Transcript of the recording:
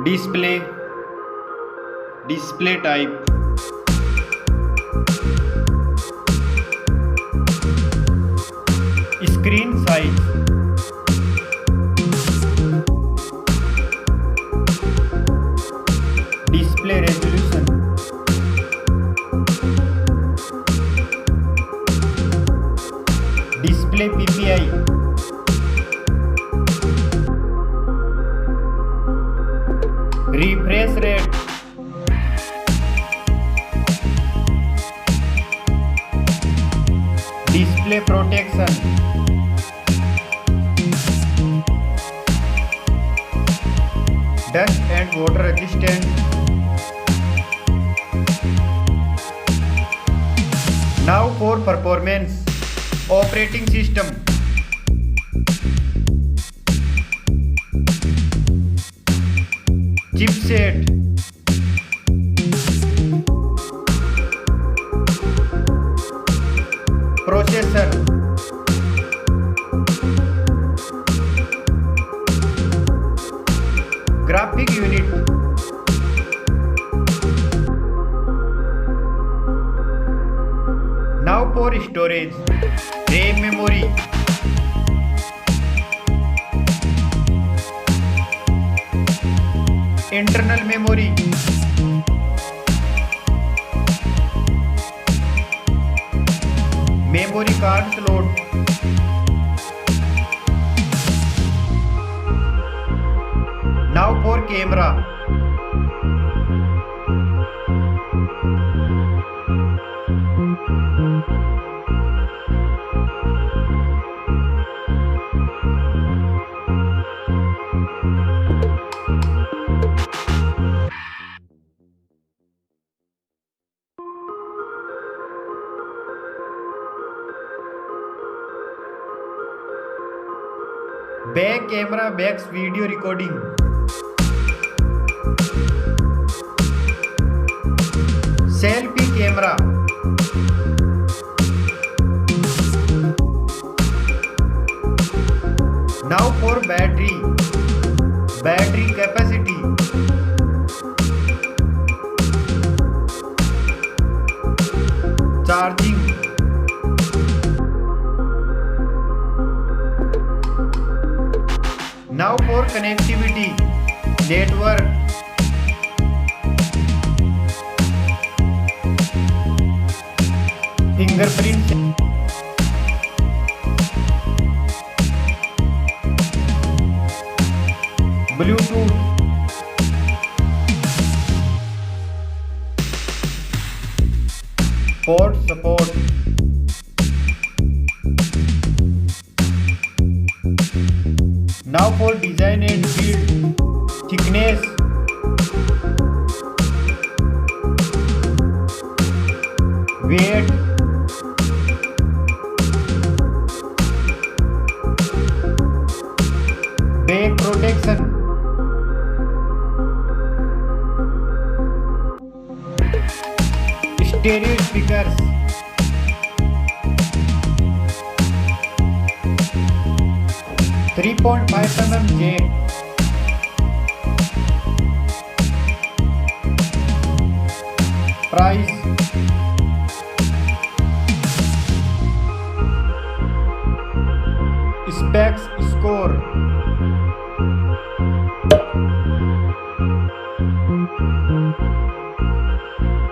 display, display type, screen size, display resolution, display PPI, refresh rate, display protection, dust and water resistant. Now for performance. Operating system, chipset, processor, graphic unit, now for storage, RAM memory, internal memory, memory card slot, now for camera, back camera backs video recording, selfie camera, now for battery, battery capacity, charging, now for connectivity, network, fingerprint, Bluetooth, port support, now for design and build, thickness, weight, back protection, stereo speakers, .5 mm jack, price, specs, score.